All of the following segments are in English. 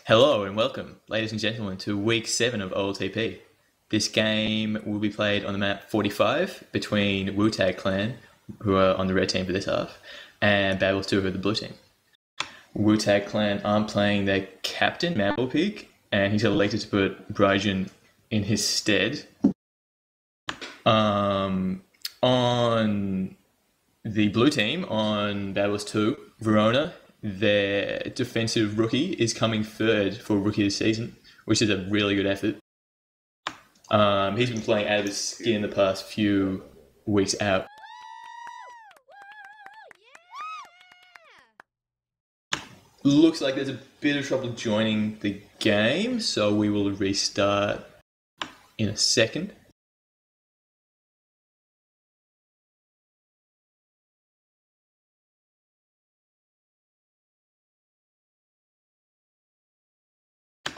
Hello and welcome, ladies and gentlemen, to week 7 of OLTP. This game will be played on the map 45 between Wu-Tag Clan, who are on the red team for this half, and Babbles 2, who are the blue team. Wu-Tag Clan aren't playing their captain, Mamblepig, and he's elected to put Bryjan in his stead. On the blue team, on Babbles 2, Verona, their defensive rookie is coming third for Rookie of the Season, which is a really good effort. He's been playing out of his skin the past few weeks out. Looks like there's a bit of trouble joining the game, so we will restart in a second.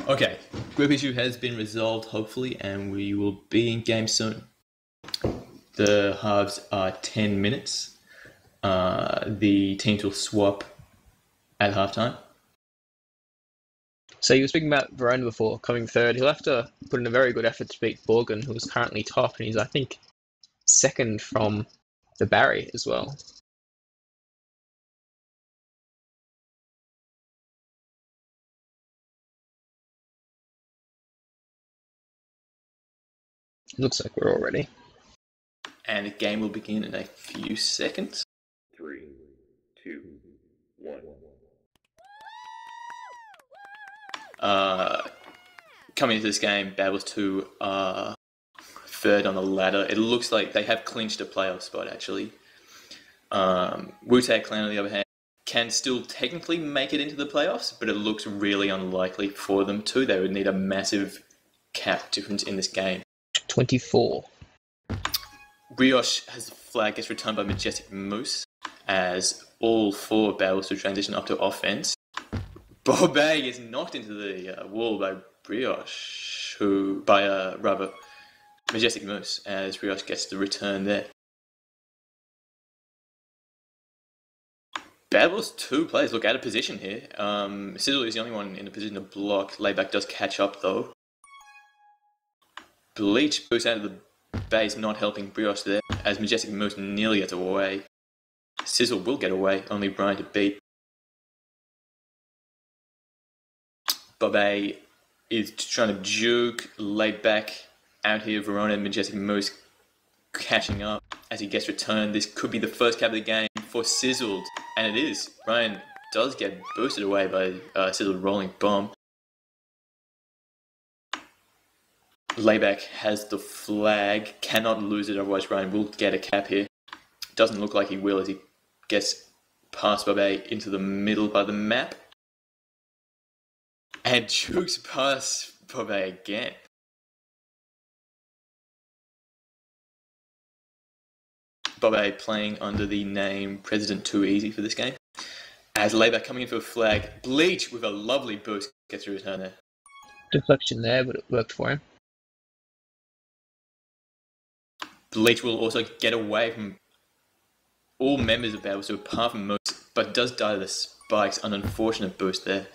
Okay, group issue has been resolved, hopefully, and we will be in game soon. The halves are 10 minutes. The teams will swap at halftime. So you were speaking about Verona before, coming third. He'll have to put in a very good effort to beat Borgen, who is currently top, and he's, I think, second from the Barry as well. Looks like we're all ready. And the game will begin in a few seconds. 3, 2, 1. Coming into this game, Babbles 2 are third on the ladder. It looks like they have clinched a playoff spot, actually. Wu-Tag Clan, on the other hand, can still technically make it into the playoffs, but it looks really unlikely for them to. They would need a massive cap difference in this game. 24. Brioche has the flag, gets returned by Majestic Moose, as all four Babbles to transition up to offense. Bobay gets knocked into the wall by Brioche, rather Majestic Moose, as Brioche gets the return there. Babbles 2 players look out of position here. Sizzle is the only one in a position to block. Layback does catch up though. Bleach boosts out of the base, not helping Brioche there, as Majestic Moose nearly gets away. Sizzle will get away, only Brian to beat. Bobay is trying to juke, laid back out here. Verona and Majestic Moose catching up as he gets returned. This could be the first cap of the game for Sizzled, and it is. Brian does get boosted away by Sizzled rolling bomb. Layback has the flag, cannot lose it, otherwise Brian will get a cap here. Doesn't look like he will as he gets past Bobay into the middle by the map. And jukes past Bobay again. Bobay playing under the name President Too Easy for this game. As Layback coming in for a flag, Bleach with a lovely boost gets a return there. Deflection there, but it worked for him. Bleach will also get away from all members of Babbles, so apart from Moose, but does die to the spikes, an unfortunate boost there.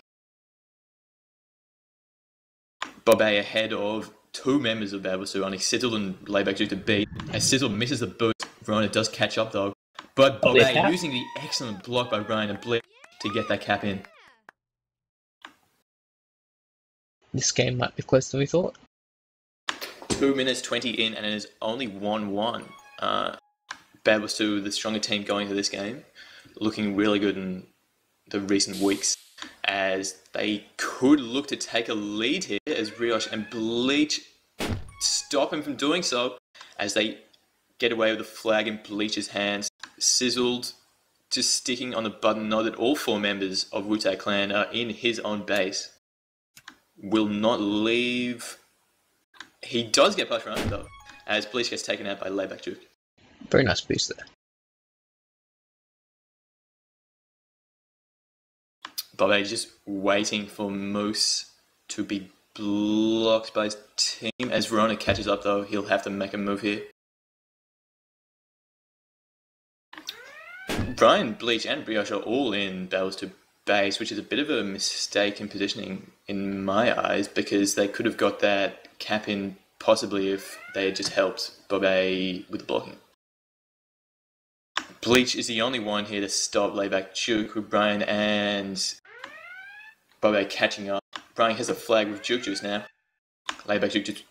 Bobay ahead of two members of Babbles, so only Sizzle and Layback due to beat. As Sizzle misses the boost, Verona does catch up though. But Bobay using the excellent block by Ryan and Bleach to get that cap in. This game might be closer than we thought. 2 minutes 20 in, and it is only 1-1. Babbles 2, the stronger team going into this game, looking really good in the recent weeks, as they could look to take a lead here as Brioche and Bleach stop him from doing so, as they get away with the flag in Bleach's hands. Sizzled just sticking on the button, know that all four members of Wu-Tag Clan are in his own base. Will not leave. He does get past Ryan though, as Bleach gets taken out by Layback Juke. Very nice boost there. Bobby just waiting for Moose to be blocked by his team. As Verona catches up though, he'll have to make a move here. Brian, Bleach and Brioche are all in Babbles to base, which is a bit of a mistake in positioning in my eyes, because they could have got that cap in possibly if they had just helped Bobe with the blocking. Bleach is the only one here to stop layback Juke, with Brian and Bobe catching up. Brian has a flag with Juke Juice now. Layback Juke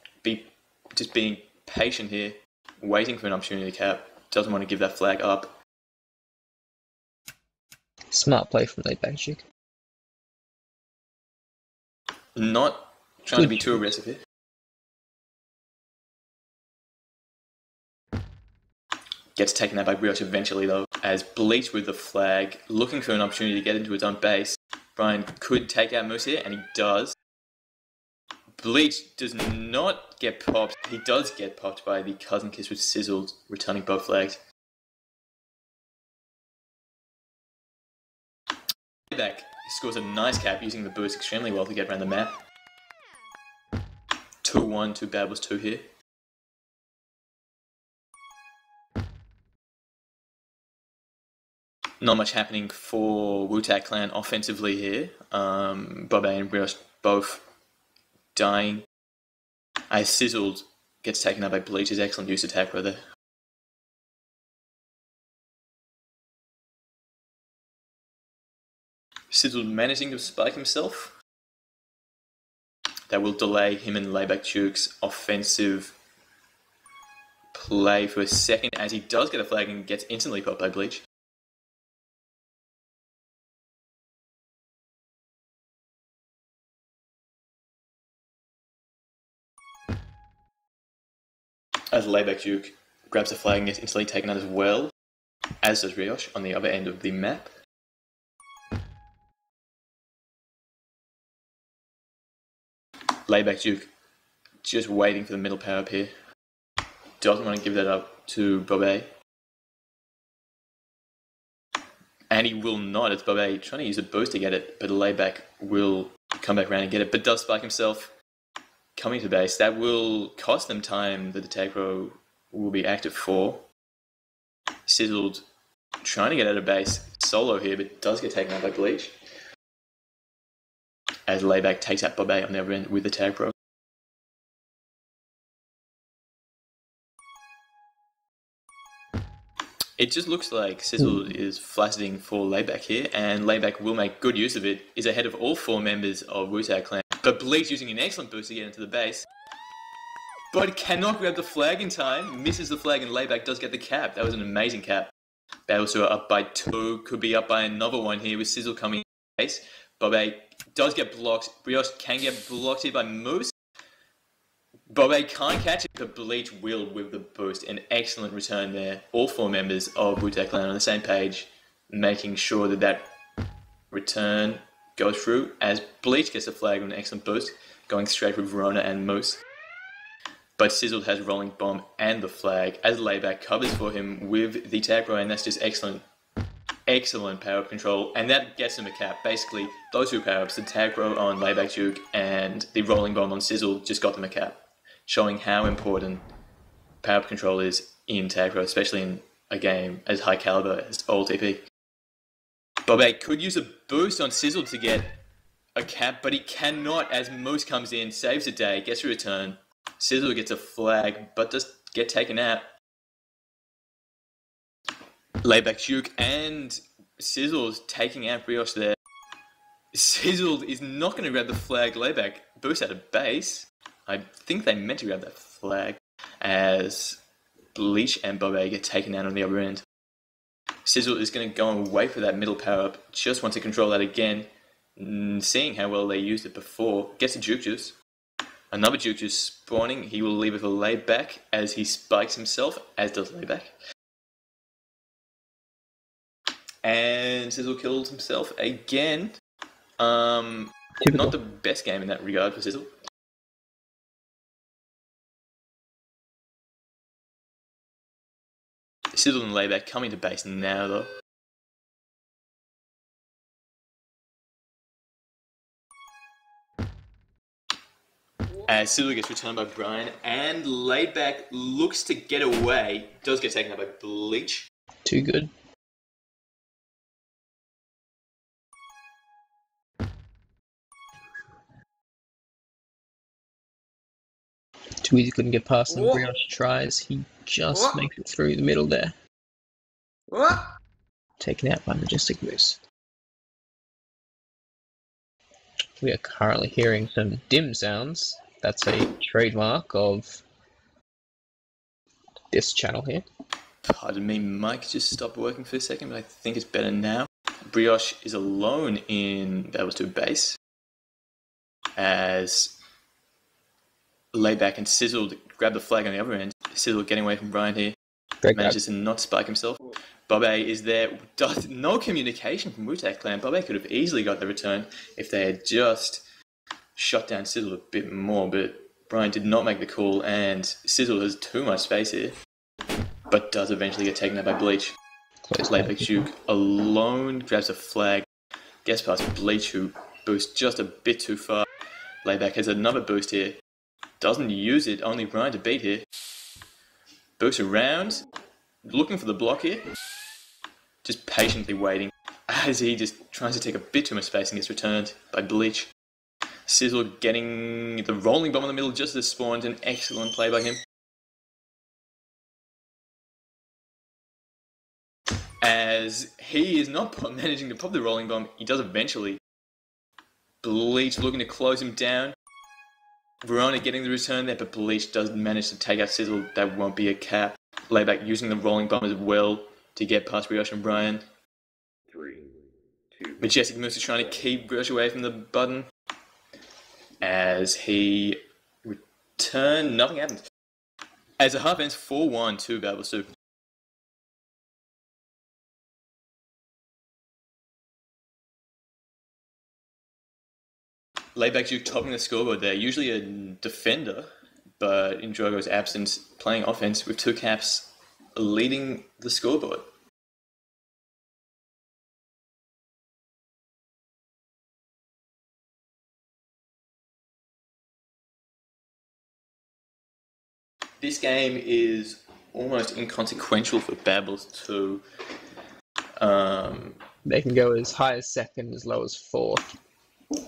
just being patient here, waiting for an opportunity to cap. Doesn't want to give that flag up. Smart play from layback Duke. Not trying to be too aggressive here. Gets taken out by Brioche eventually though, as Bleach with the flag, looking for an opportunity to get into his own base. Brian could take out Moose here, and he does. Bleach does not get popped. He does get popped by the Cousin Kiss with Sizzled, returning both flags. Back scores a nice cap using the boost extremely well to get around the map. 2-1 to Babbles 2 here. Not much happening for Wu-Tang Clan offensively here. Bobe and Brioche both dying. As Sizzled gets taken out by Bleach's excellent use of TagPro there. Sizzled managing to spike himself. That will delay him and Layback Duke's offensive play for a second, as he does get a flag and gets instantly popped by Bleach. As Layback Duke grabs the flag and gets instantly taken out as well, as does Brioche on the other end of the map. Layback Duke just waiting for the middle power up here. Doesn't want to give that up to Bobe. And he will not. It's Bobe trying to use a boost to get it, but Layback will come back around and get it, but does spike himself. Coming to base, that will cost them time that the TagPro will be active for. Sizzled trying to get out of base solo here, but does get taken out by Bleach. As Layback takes out Bobe on the other end with the TagPro. It just looks like Sizzled is flashing for Layback here, and Layback will make good use of it, is ahead of all 4 members of Wu-Tang Clan. But Bleach using an excellent boost to get into the base. But cannot grab the flag in time, misses the flag, and Layback does get the cap. That was an amazing cap. Battlesewer up by 2, could be up by another one here with Sizzle coming in base. Bobe does get blocked. Brioche can get blocked here by Moose. Bobe can't catch it, but Bleach will with the boost. An excellent return there. All 4 members of Wu-Tang Clan on the same page, making sure that that return goes through, as Bleach gets the flag with an excellent boost, going straight with Verona and Moose. But Sizzled has Rolling Bomb and the flag, as Layback covers for him with the TagPro, and that's just excellent. Excellent power-up control, and that gets him a cap. Basically, those 2 power-ups, the TagPro on Layback Duke and the Rolling Bomb on Sizzle, just got them a cap. Showing how important power-up control is in TagPro, especially in a game as high caliber as OLTP. Bobe could use a boost on Sizzle to get a cap, but he cannot, as Moose comes in, saves the day, gets a return. Sizzle gets a flag, but does get taken out. Layback Duke and Sizzle's taking out Brioche there. Sizzle is not going to grab the flag. Layback boost out of base. I think they meant to grab that flag, as Bleach and Bobe get taken out on the other end. Sizzle is going to go and wait for that middle power-up. Just wants to control that again. Seeing how well they used it before. Gets a Juke Juice. Another Juke Juice spawning. He will leave it for Layback as he spikes himself, as does Layback. And Sizzle kills himself again. Not the best game in that regard for Sizzle. Sizzle and Layback coming to base now though. As Sizzle gets returned by Brian, and Layback looks to get away. Does get taken out by Bleach. Too good. Too easy, couldn't get past him. Whoa. Brioche tries. He just Whoa. makes it through the middle there. What? Taken out by Majestic Moose. We are currently hearing some dim sounds. That's a trademark of this channel here. Pardon me, Mike just stopped working for a second, but I think it's better now. Brioche is alone in Babel's 2 base as Layback and Sizzle grab the flag on the other end. Sizzle getting away from Brian here. Great Manages to not spike himself. Bobe is there. No communication from Wu-Tang Clan. Bobe could have easily got the return if they had just shot down Sizzle a bit more, but Brian did not make the call, and Sizzle has too much space here, but does eventually get taken out by Bleach. Layback Duke alone grabs a flag, gets past Bleach, who boosts just a bit too far. Layback has another boost here. Doesn't use it, only Brian to beat here. Boosts around, looking for the block here. Just patiently waiting as he just tries to take a bit too much space and gets returned by Bleach. Sizzle getting the rolling bomb in the middle just as spawned. An excellent play by him. As he is not managing to pop the rolling bomb, he does eventually. Bleach looking to close him down. Verona getting the return there, but Bleach does manage to take out Sizzle. That won't be a cap. Layback using the rolling bomb as well to get past Brioche and Brian. 3, 2. Majestic Moose is trying to keep Brioche away from the button. As he returned, nothing happened. As the half ends 4-1 to Babel Soup. Layback Duke topping the scoreboard there. Usually a defender, but in Drogo's absence, playing offense with 2 caps, leading the scoreboard. This game is almost inconsequential for Babels too. They can go as high as second, as low as fourth.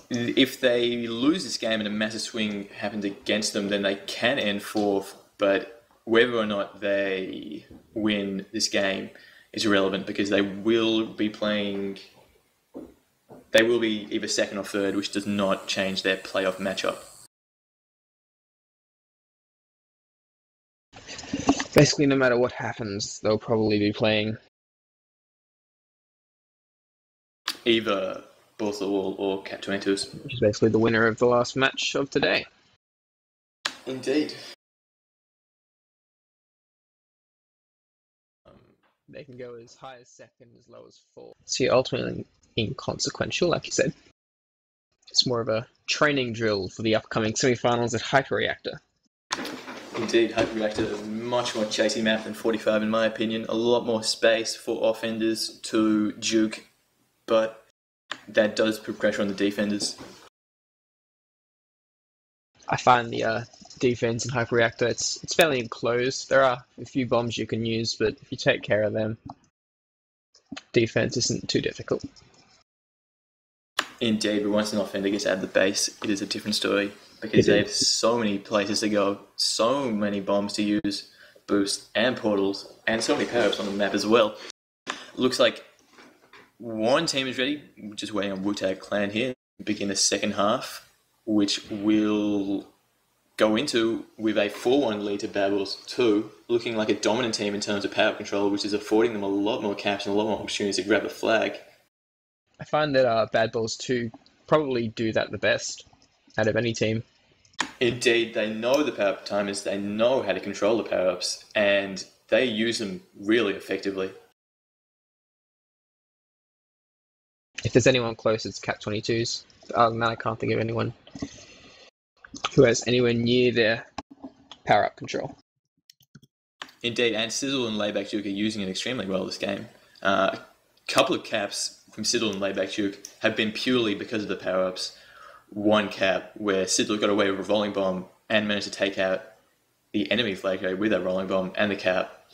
If they lose this game and a massive swing happens against them, then they can end fourth, but whether or not they win this game is irrelevant because they will be either second or third, which does not change their playoff matchup. Basically, no matter what happens, they'll probably be playing Either Borsal or Cap 22s. which is basically the winner of the last match of today. Indeed. They can go as high as second, as low as fourth. So you're ultimately inconsequential, like you said. It's more of a training drill for the upcoming semi-finals at Hyperreactor. Indeed, Hyperreactor, much more chasey map than 45 in my opinion. A lot more space for offenders to juke, but that does put pressure on the defenders. I find the defense in Hyperreactor, it's fairly enclosed. There are a few bombs you can use, but if you take care of them, defense isn't too difficult. Indeed, but once an offender gets out of the base, it is a different story because they have so many places to go, so many bombs to use, boosts and portals, and so many power-ups on the map as well. Looks like one team is ready, just waiting on Wu-Tang Clan here to begin the second half, which will go into with a 4-1 lead to Babels 2, looking like a dominant team in terms of power control, which is affording them a lot more caps and a lot more opportunities to grab the flag. I find that Bad Balls 2 probably do that the best out of any team. Indeed, they know the power-up timers, they know how to control the power-ups, and they use them really effectively. If there's anyone close, it's Cat 22s. Other than that, I can't think of anyone who has anywhere near their power-up control. Indeed, and Sizzle and Layback Duke are using it extremely well this game. A couple of caps from Sizzle and Layback Duke have been purely because of the power-ups. One cap where Sizzle got away with a rolling bomb and managed to take out the enemy flag carrier with that rolling bomb and the cap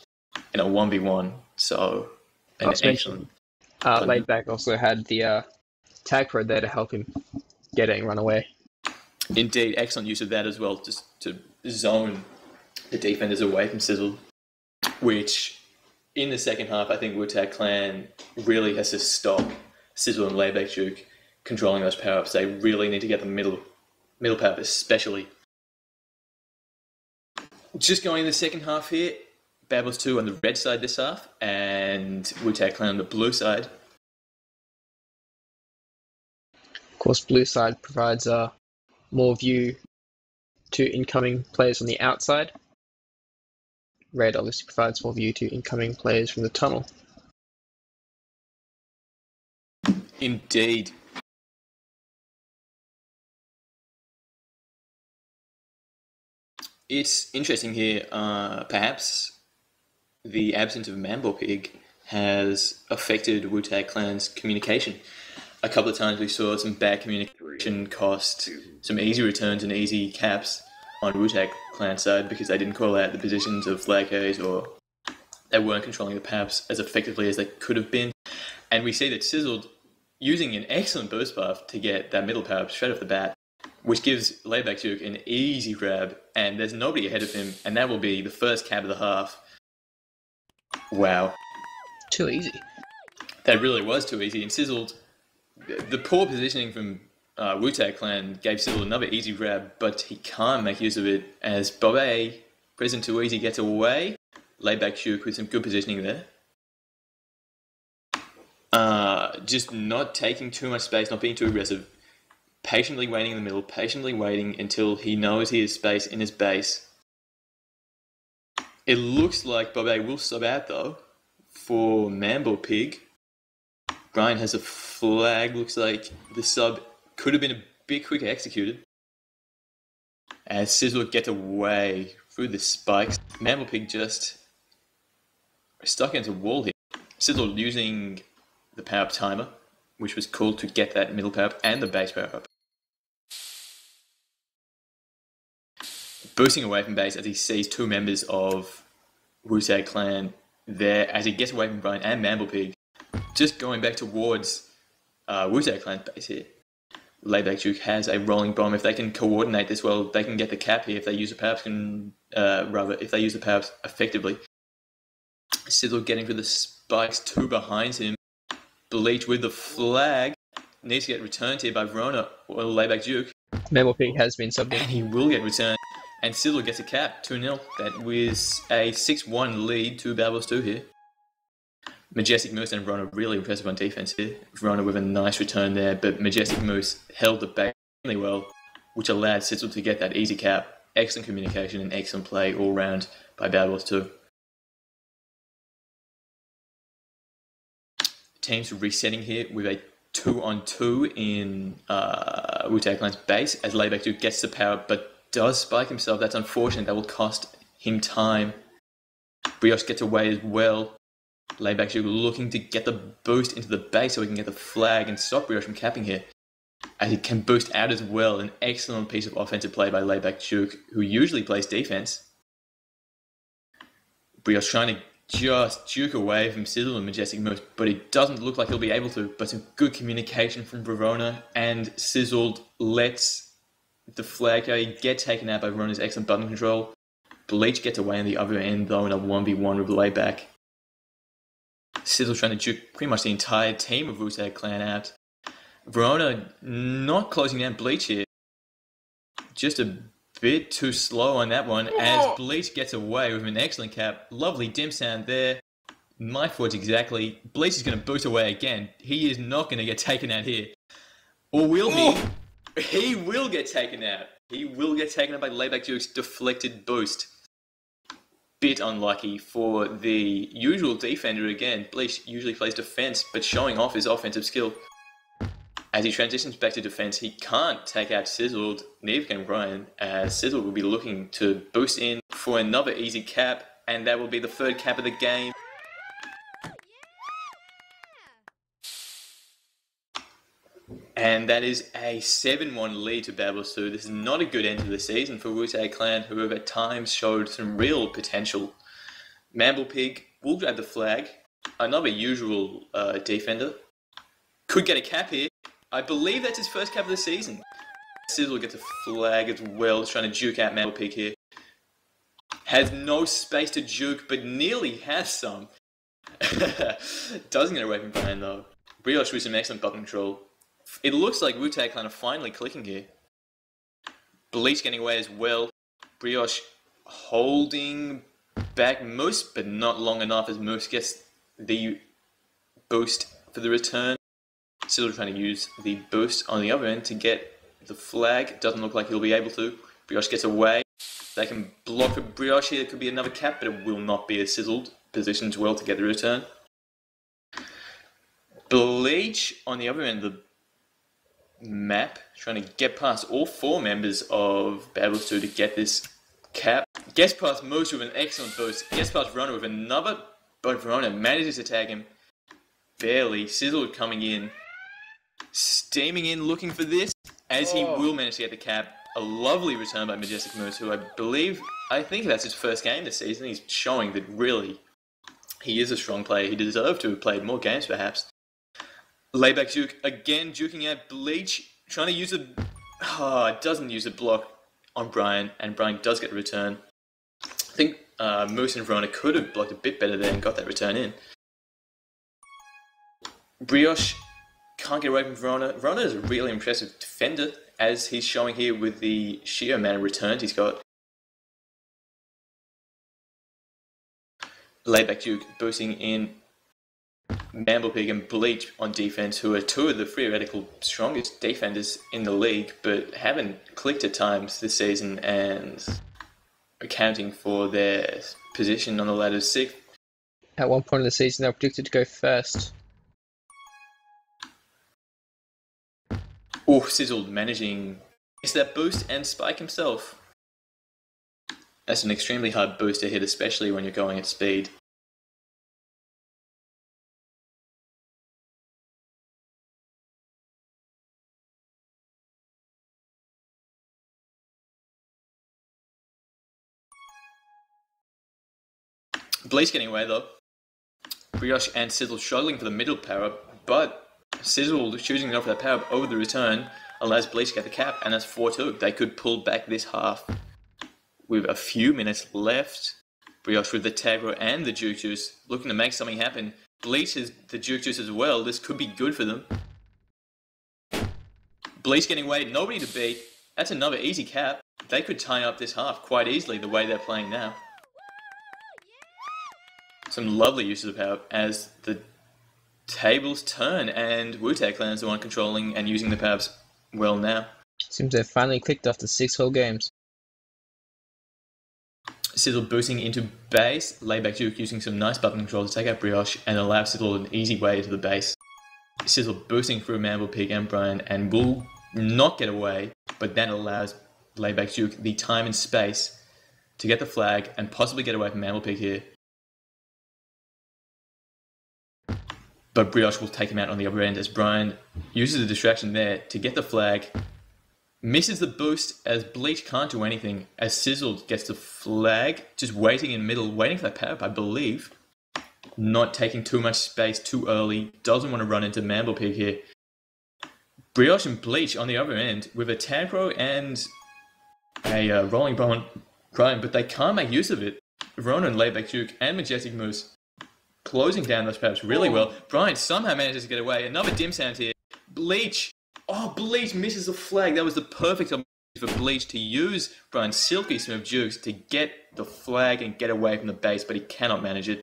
in a 1v1. So, an excellent. Laidback also had the TagPro there to help him get a run away. Indeed, excellent use of that as well, just to zone the defenders away from Sizzle, which in the second half, I think Wu-Tang Clan really has to stop Sizzle and Layback Duke controlling those power-ups. They really need to get the middle power-up especially. Just going in the second half here, Bad Boys 2 on the red side this half, and Wu-Tang Clan on the blue side. Of course, blue side provides more view to incoming players on the outside. Red obviously provides more view to incoming players from the tunnel. Indeed. It's interesting here, perhaps the absence of Manball Pig has affected Wu-Tang Clan's communication. A couple of times we saw some bad communication cost some easy returns and easy caps on Wu-Tang Clan side because they didn't call out the positions of flag carriers or they weren't controlling the paps as effectively as they could have been. And we see that Sizzled using an excellent boost buff to get that middle power up straight off the bat, which gives Layback Duke an easy grab, and there's nobody ahead of him, and that will be the first cab of the half. Wow. Too easy. That really was too easy, and Sizzled, the poor positioning from Wu-Tang Clan gave Sizzled another easy grab, but he can't make use of it as Bobe, present too easy, gets away. Layback Duke with some good positioning there. Just not taking too much space, not being too aggressive. Patiently waiting in the middle, patiently waiting until he knows he has space in his base. It looks like Bobe will sub out though for Manball Pig. Brian has a flag, looks like the sub could have been a bit quicker executed. As Sizzle gets away through the spikes, Manball Pig just stuck into a wall here. Sizzle using the power up timer, which was called to get that middle power up and the base power up. Boosting away from base as he sees two members of Wu-Tang Clan there as he gets away from Brian and Manball Pig. Just going back towards Wu-Tang Clan's base here. Layback Duke has a rolling bomb. If they can coordinate this well, they can get the cap here if they use the power ups if they use the power ups effectively. Sizzle getting through the spikes, two behind him. Bleach with the flag. Needs to get returned here by Verona or Layback Duke. Manball Pig has been subbed in. And he will get returned. And Sizzle gets a cap, 2-0. That was a 6-1 lead to Bad Boys 2 here. Majestic Moose and Verona really impressive on defense here. Verona with a nice return there, but Majestic Moose held the base really well, which allowed Sizzle to get that easy cap. Excellent communication and excellent play all round by Bad Boys 2. Teams resetting here with a 2-on-2 in Wu-Tang Clan's base as Layback Duke gets the power but does spike himself. That's unfortunate. That will cost him time. Brioche gets away as well. Layback Duke looking to get the boost into the base so he can get the flag and stop Brioche from capping here. As he can boost out as well. An excellent piece of offensive play by Layback Duke, who usually plays defense. Brioche trying to just juke away from Sizzle and Majestic Moose, but it doesn't look like he'll be able to. But some good communication from Verona, and Sizzle lets the flag carry get taken out by Verona's excellent button control. Bleach gets away on the other end though in a 1v1 with Layback. Sizzle trying to juke pretty much the entire team of Wu-Tang Clan out. Verona not closing down Bleach here. Just a bit too slow on that one as Bleach gets away with an excellent cap. Lovely dim sound there. My thoughts exactly. Bleach is going to boost away again. He is not going to get taken out here. Or will he? He will get taken out. He will get taken out by Layback Duke's deflected boost. Bit unlucky for the usual defender again. Bleach usually plays defense, but showing off his offensive skill. As he transitions back to defense, he can't take out Sizzled, neither can Brian, as Sizzled will be looking to boost in for another easy cap, and that will be the third cap of the game. And that is a 7-1 lead to Bad Boys 2. This is not a good end to the season for Wu-Tang Clan, who have at times showed some real potential. Manball Pig will grab the flag. Another usual defender. Could get a cap here. I believe that's his first cap of the season. Sizzle gets a flag as well, trying to juke out Manball Pig here. Has no space to juke, but nearly has some. Doesn't get away from Brian though. Brioche with some excellent button control. It looks like Wu-Tang Clan are finally clicking here. Bleach getting away as well. Brioche holding back Moose, but not long enough as Moose gets the boost for the return. Still trying to use the boost on the other end to get the flag. Doesn't look like he'll be able to. Brioche gets away. They can block for Brioche here. It could be another cap, but it will not be as Sizzled. Positions well to get the return. Bleach on the other end of the map, trying to get past all 4 members of Bad Wolves 2 to get this cap. Gets past Moose with an excellent boost. Gets past Verona with another, but Verona manages to tag him. Barely. Sizzled coming in. Steaming in, looking for this, as he will manage to get the cap. A lovely return by Majestic Moose, who I think that's his first game this season. He's showing that really he is a strong player. He deserved to have played more games, perhaps. Layback juke, again juking at Bleach, trying to use doesn't use a block on Brian, and Brian does get a return. I think Moose and Verona could have blocked a bit better there and got that return in. Brioche can't get away from Verona. Verona is a really impressive defender, as he's showing here with the sheer amount of returns he's got. Layback Duke boosting in Mamblepig and Bleach on defense, who are 2 of the theoretical strongest defenders in the league, but haven't clicked at times this season, and accounting for their position on the ladder 6th. At one point in the season, they were predicted to go first. Oh, Sizzled managing that boost and spike himself. That's an extremely hard boost to hit, especially when you're going at speed. Bleach getting away though. Brioche and Sizzle struggling for the middle power-up, but Sizzle choosing to offer that power-up over the return allows Bleach to get the cap, and that's 4-2. They could pull back this half with a few minutes left. Brioche with the TagPro and the Juke Juice looking to make something happen. Bleach has the Juke Juice as well. This could be good for them. Bleach getting away, nobody to beat. That's another easy cap. They could tie up this half quite easily the way they're playing now. Some lovely uses of power as the tables turn, and Wu-Tang Clan is the one controlling and using the powers well now. Seems they've finally clicked after 6 whole games. Sizzle boosting into base, Layback Duke using some nice button control to take out Brioche and allow Sizzle an easy way to the base. Sizzle boosting through Mamblepig and Brian and will not get away, but that allows Layback Duke the time and space to get the flag and possibly get away from Mamblepig here. But Brioche will take him out on the other end as Brian uses the distraction there to get the flag. Misses the boost as Bleach can't do anything as Sizzled gets the flag, just waiting in middle, waiting for that power up, I believe. Not taking too much space too early, doesn't want to run into Mamblepig here. Brioche and Bleach on the other end with a TagPro and a rolling bone Brian, but they can't make use of it. Verona and Layback Duke and Majestic Moose closing down those powers really well. Brian somehow manages to get away. Another dim sound here. Bleach. Oh, Bleach misses the flag. That was the perfect opportunity for Bleach to use Brian's silky smooth jukes to get the flag and get away from the base, but he cannot manage it.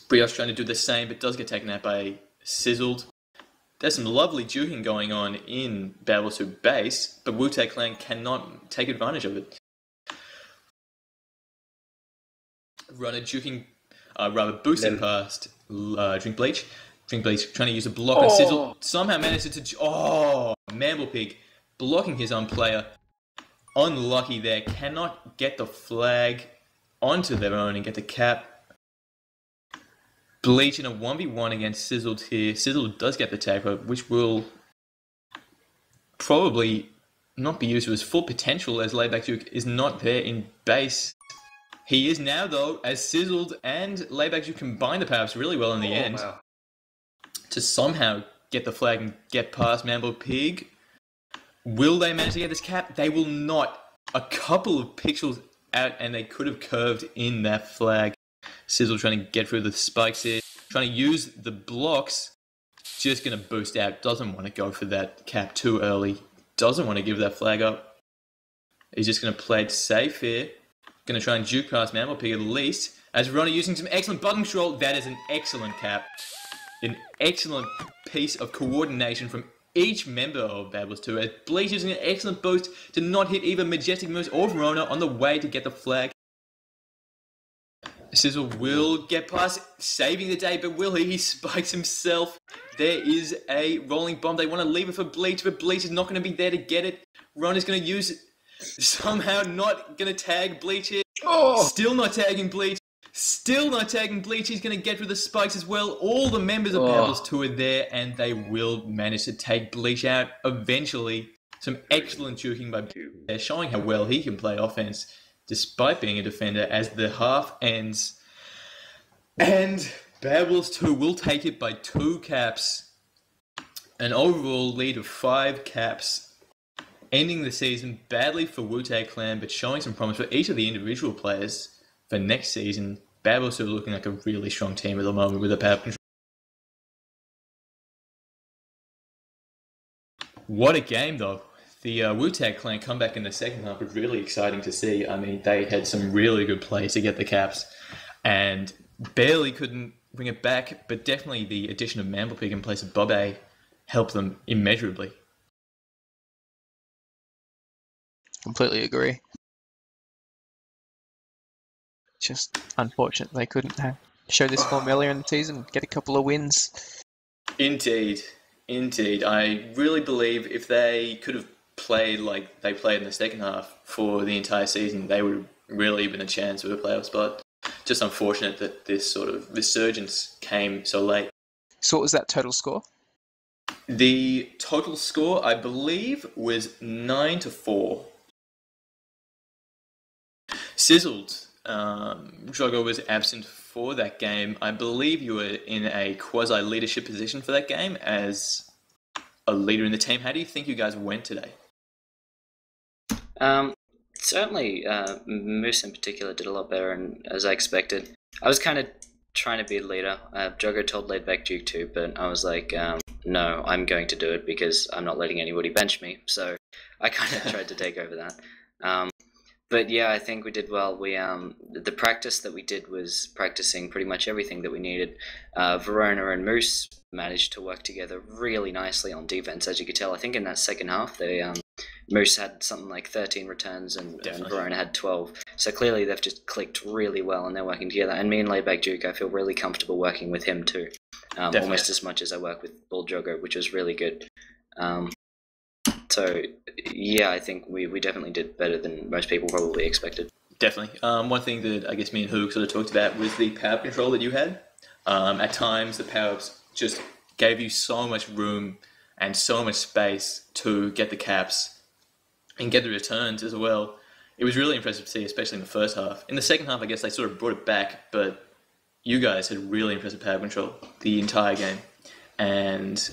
Brioche trying to do the same, but does get taken out by Sizzled. There's some lovely juking going on in Bad Wolves 2 base, but Wu-Tang Clan cannot take advantage of it. Runner juking, boosting past Drink Bleach. Drink Bleach trying to use a block on Sizzle. Somehow manages to... Mamblepig blocking his own player. Unlucky there. Cannot get the flag onto their own and get the cap. Bleach in a 1v1 against Sizzled here. Sizzled does get the tag, which will probably not be used to his full potential as Layback Duke is not there in base. He is now, though, as Sizzled and Layback Duke combine the powers really well in the end. Wow. To somehow get the flag and get past Mamblepig. Will they manage to get this cap? They will not. A couple of pixels out, and they could have curved in that flag. Sizzle trying to get through the spikes here, trying to use the blocks. Just going to boost out. Doesn't want to go for that cap too early. Doesn't want to give that flag up. He's just going to play it safe here. Going to try and juke past Mammal Pig at least. As Ronnie using some excellent button control. That is an excellent cap. An excellent piece of coordination from each member of Bad Wars 2. As Bleach using an excellent boost to not hit either Majestic Moose or Verona on the way to get the flag. Sizzle will get past, saving the day, but will he? He spikes himself. There is a rolling bomb. They want to leave it for Bleach, but Bleach is not going to be there to get it. Ron is going to use it. Somehow not going to tag Bleach here. Oh! Still not tagging Bleach. Still not tagging Bleach. He's going to get through the spikes as well. All the members of Bad Wars 2 are there, and they will manage to take Bleach out eventually. Some excellent juking by Bleach there, showing how well he can play offense despite being a defender as the half ends. And Bad Wars 2 will take it by 2 caps. An overall lead of 5 caps. Ending the season badly for Wu-Tang Clan, but showing some promise for each of the individual players for next season. Bad Wars 2 looking like a really strong team at the moment with a power control. What a game though. The Wu-Tang Clan comeback in the second half was really exciting to see. I mean, they had some really good plays to get the caps and barely couldn't bring it back, but definitely the addition of Mamblepig in place of Bobe helped them immeasurably. Completely agree. Just unfortunate they couldn't show this form earlier in the season, get a couple of wins. Indeed. I really believe if they could have played like they played in the second half for the entire season, they would have really been a chance of a playoff spot. Just unfortunate that this sort of resurgence came so late. So what was that total score? The total score, I believe, was 9-4. Sizzled. Drogo was absent for that game. I believe you were in a quasi-leadership position for that game as a leader in the team. How do you think you guys went today? Certainly, Moose in particular did a lot better, and as I expected. I was kind of trying to be a leader. Drogo told Laidback Duke too, but I was like, no, I'm going to do it because I'm not letting anybody bench me. So I kind of tried to take over that. But yeah, I think we did well. We the practice that we did was practicing pretty much everything that we needed. Verona and Moose managed to work together really nicely on defense, as you could tell. I think in that second half, they Moose had something like 13 returns and Verona had 12. So clearly they've just clicked really well and they're working together. And me and Laidback Duke, I feel really comfortable working with him too. Almost as much as I work with Bull Drogo, which was really good. So, yeah, I think we definitely did better than most people probably expected. Definitely. One thing that I guess me and Hoog sort of talked about was the power control that you had. At times, the power-ups just gave you so much room and so much space to get the caps and get the returns as well. It was really impressive to see, especially in the first half. In the second half, I guess they sort of brought it back, but you guys had really impressive power control the entire game. And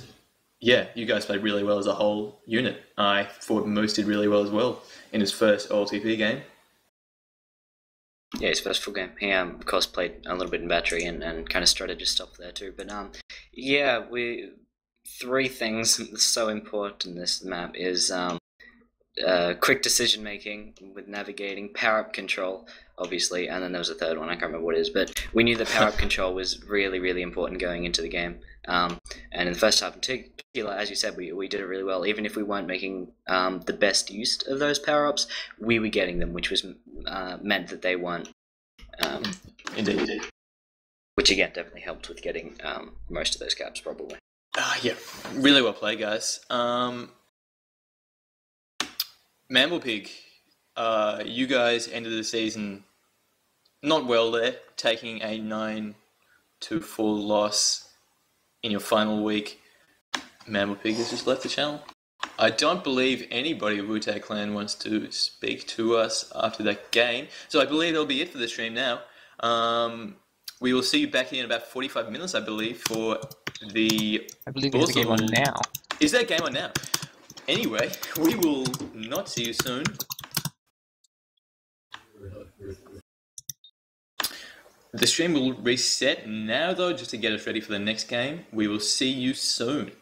yeah, you guys played really well as a whole unit. I thought Moose did really well as well in his first OLTP game. Yeah, his first full game. He, of course, played a little bit in battery and kind of strutted his stuff there too. But yeah, three things that's so important in this map is quick decision making with navigating, power up control, obviously, and then there was a third one. I can't remember what it is, but we knew that power up control was really, really important going into the game. And in the first half in particular, as you said, we did it really well. Even if we weren't making the best use of those power-ups, we were getting them, which was meant that they weren't. Indeed. Which again definitely helped with getting most of those caps, probably. Yeah, really well played, guys. Mamblepig, you guys ended the season not well there, taking a 9-4 loss in your final week. Mamblepig has just left the channel. I don't believe anybody of Wu-Tang Clan wants to speak to us after that game, so I believe that'll be it for the stream now. We will see you back here in about 45 minutes, I believe, for the... I believe there's a game on now. Is that game on now? Anyway, we will not see you soon. The stream will reset now, though, just to get us ready for the next game. We will see you soon.